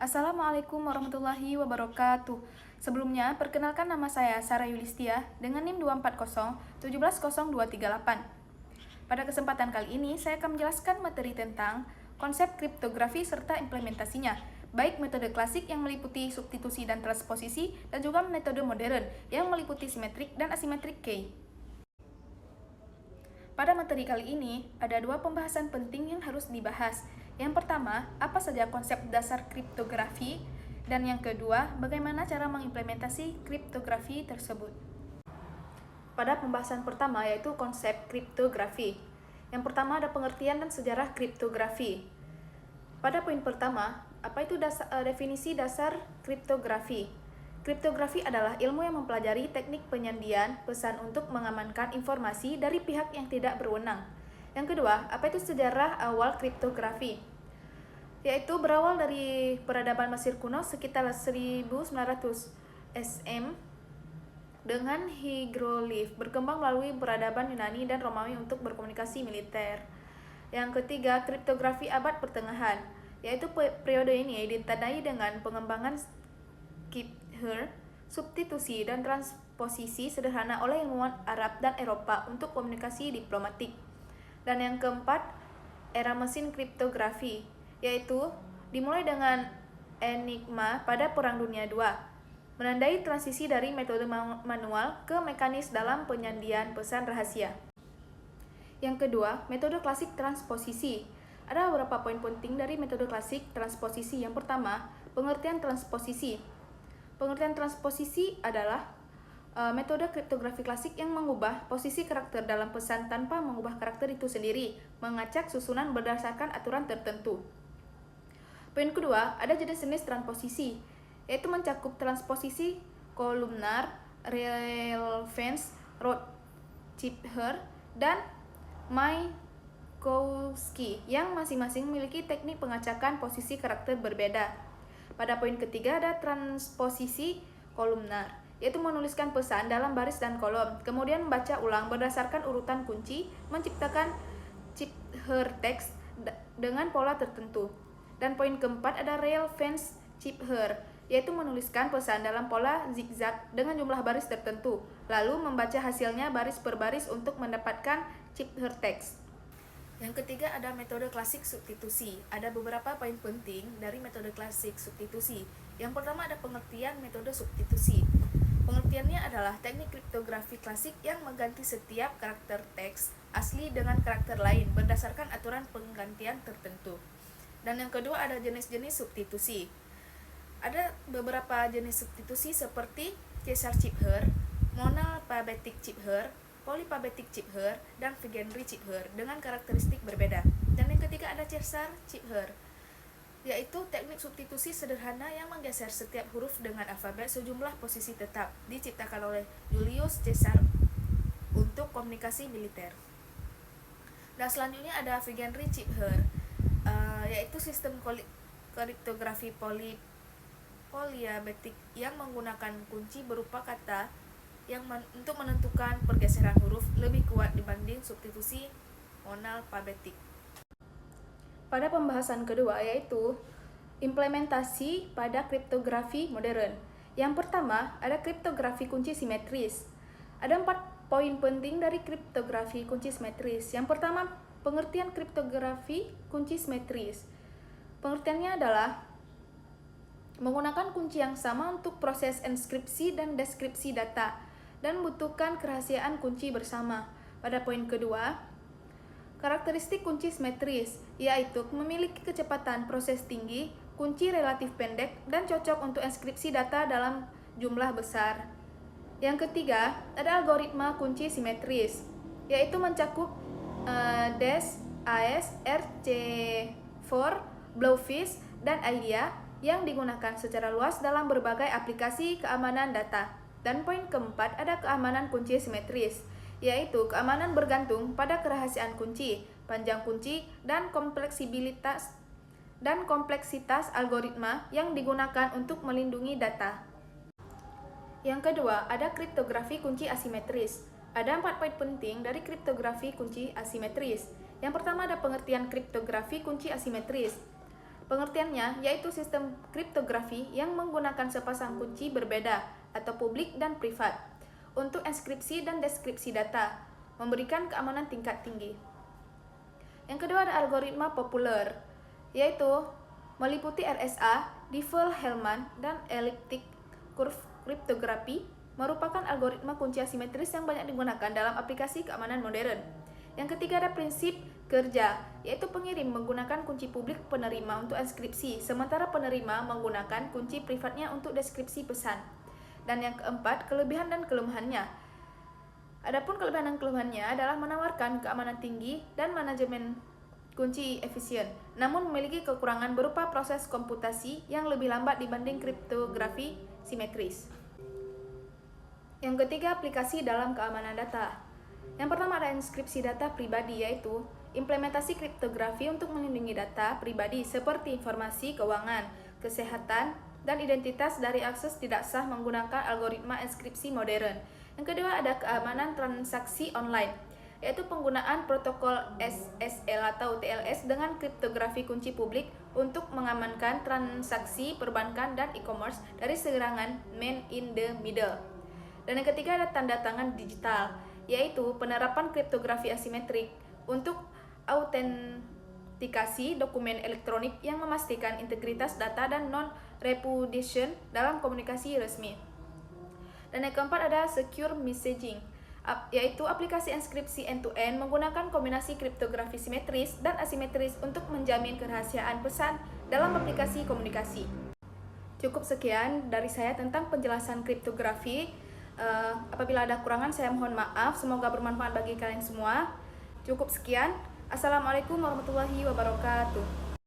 Assalamualaikum warahmatullahi wabarakatuh. Sebelumnya, perkenalkan nama saya Sarah Yulistia dengan NIM 240170238. Pada kesempatan kali ini, saya akan menjelaskan materi tentang konsep kriptografi serta implementasinya, baik metode klasik yang meliputi substitusi dan transposisi, dan juga metode modern yang meliputi simetrik dan asimetrik key. Pada materi kali ini, ada dua pembahasan penting yang harus dibahas. Yang pertama, apa saja konsep dasar kriptografi, dan yang kedua, bagaimana cara mengimplementasi kriptografi tersebut. Pada pembahasan pertama, yaitu konsep kriptografi. Yang pertama ada pengertian dan sejarah kriptografi. Pada poin pertama, apa itu definisi dasar kriptografi? Kriptografi adalah ilmu yang mempelajari teknik penyandian pesan untuk mengamankan informasi dari pihak yang tidak berwenang. Yang kedua, apa itu sejarah awal kriptografi? Yaitu berawal dari peradaban Mesir kuno sekitar 1900 SM dengan hieroglif, berkembang melalui peradaban Yunani dan Romawi untuk berkomunikasi militer. Yang ketiga, kriptografi abad pertengahan, yaitu periode ini ditandai dengan pengembangan cipher, substitusi, dan transposisi sederhana oleh ilmuwan Arab dan Eropa untuk komunikasi diplomatik. Dan yang keempat, era mesin kriptografi, yaitu dimulai dengan Enigma pada Perang Dunia II, menandai transisi dari metode manual ke mekanis dalam penyandian pesan rahasia. Yang kedua, metode klasik transposisi. Ada beberapa poin penting dari metode klasik transposisi. Yang pertama, pengertian transposisi. Pengertian transposisi adalah metode kriptografi klasik yang mengubah posisi karakter dalam pesan tanpa mengubah karakter itu sendiri, mengacak susunan berdasarkan aturan tertentu. Poin kedua, ada jenis-jenis transposisi, yaitu mencakup transposisi kolumnar, relevance, Roth-Cipher, dan Minkowski, yang masing-masing memiliki teknik pengacakan posisi karakter berbeda. Pada poin ketiga ada transposisi kolumnar, yaitu menuliskan pesan dalam baris dan kolom, kemudian membaca ulang berdasarkan urutan kunci, menciptakan ciphertext dengan pola tertentu. Dan poin keempat ada relevance cipher, yaitu menuliskan pesan dalam pola zigzag dengan jumlah baris tertentu, lalu membaca hasilnya baris per baris untuk mendapatkan ciphertext. Yang ketiga ada metode klasik substitusi. Ada beberapa poin penting dari metode klasik substitusi. Yang pertama ada pengertian metode substitusi. Pengertiannya adalah teknik kriptografi klasik yang mengganti setiap karakter teks asli dengan karakter lain berdasarkan aturan penggantian tertentu. Dan yang kedua ada jenis-jenis substitusi. Ada beberapa jenis substitusi seperti Caesar-Cipher, Monalphabetic Cipher, Polyphabetic Cipher, dan Vigenère Cipher dengan karakteristik berbeda. Dan yang ketiga ada Caesar-Cipher, yaitu teknik substitusi sederhana yang menggeser setiap huruf dengan alfabet sejumlah posisi tetap, diciptakan oleh Julius Caesar untuk komunikasi militer. Dan selanjutnya ada Vigenère Cipher, yaitu sistem kriptografi polyphabetic yang menggunakan kunci berupa kata yang untuk menentukan pergeseran huruf lebih kuat dibanding substitusi monalphabetic. Pada pembahasan kedua yaitu implementasi pada kriptografi modern. Yang pertama ada kriptografi kunci simetris. Ada 4 poin penting dari kriptografi kunci simetris. Yang pertama, pengertian kriptografi kunci simetris. Pengertiannya adalah menggunakan kunci yang sama untuk proses enskripsi dan deskripsi data dan membutuhkan kerahasiaan kunci bersama. Pada poin kedua, karakteristik kunci simetris, yaitu memiliki kecepatan proses tinggi, kunci relatif pendek, dan cocok untuk enskripsi data dalam jumlah besar. Yang ketiga, ada algoritma kunci simetris, yaitu mencakup DES, AES, RC4, Blowfish, dan IDEA yang digunakan secara luas dalam berbagai aplikasi keamanan data. Dan poin keempat, ada keamanan kunci simetris, yaitu keamanan bergantung pada kerahasiaan kunci, panjang kunci, dan kompleksitas algoritma yang digunakan untuk melindungi data. Yang kedua, ada kriptografi kunci asimetris. Ada 4 poin penting dari kriptografi kunci asimetris. Yang pertama ada pengertian kriptografi kunci asimetris. Pengertiannya yaitu sistem kriptografi yang menggunakan sepasang kunci berbeda atau publik dan privat untuk enskripsi dan deskripsi data, memberikan keamanan tingkat tinggi. Yang kedua ada algoritma populer, yaitu meliputi RSA, Diffie-Hellman, dan elliptic curve kriptografi, merupakan algoritma kunci asimetris yang banyak digunakan dalam aplikasi keamanan modern. Yang ketiga ada prinsip kerja, yaitu pengirim menggunakan kunci publik penerima untuk enskripsi, sementara penerima menggunakan kunci privatnya untuk deskripsi pesan. Dan yang keempat, kelebihan dan kelemahannya. Adapun kelebihan dan kelemahannya adalah menawarkan keamanan tinggi dan manajemen kunci efisien, namun memiliki kekurangan berupa proses komputasi yang lebih lambat dibanding kriptografi simetris. Yang ketiga, aplikasi dalam keamanan data. Yang pertama ada enskripsi data pribadi, yaitu implementasi kriptografi untuk melindungi data pribadi seperti informasi keuangan, kesehatan, dan identitas dari akses tidak sah menggunakan algoritma enskripsi modern. Yang kedua ada keamanan transaksi online, yaitu penggunaan protokol SSL atau TLS dengan kriptografi kunci publik untuk mengamankan transaksi perbankan dan e-commerce dari serangan man in the middle. Dan yang ketiga ada tanda tangan digital, yaitu penerapan kriptografi asimetrik untuk autentikasi dokumen elektronik yang memastikan integritas data dan non-repudiation dalam komunikasi resmi. Dan yang keempat ada secure messaging, yaitu aplikasi enskripsi end-to-end menggunakan kombinasi kriptografi simetris dan asimetris untuk menjamin kerahasiaan pesan dalam aplikasi komunikasi. Cukup sekian dari saya tentang penjelasan kriptografi. Apabila ada kurangan saya mohon maaf, semoga bermanfaat bagi kalian semua. Cukup sekian. Assalamualaikum warahmatullahi wabarakatuh.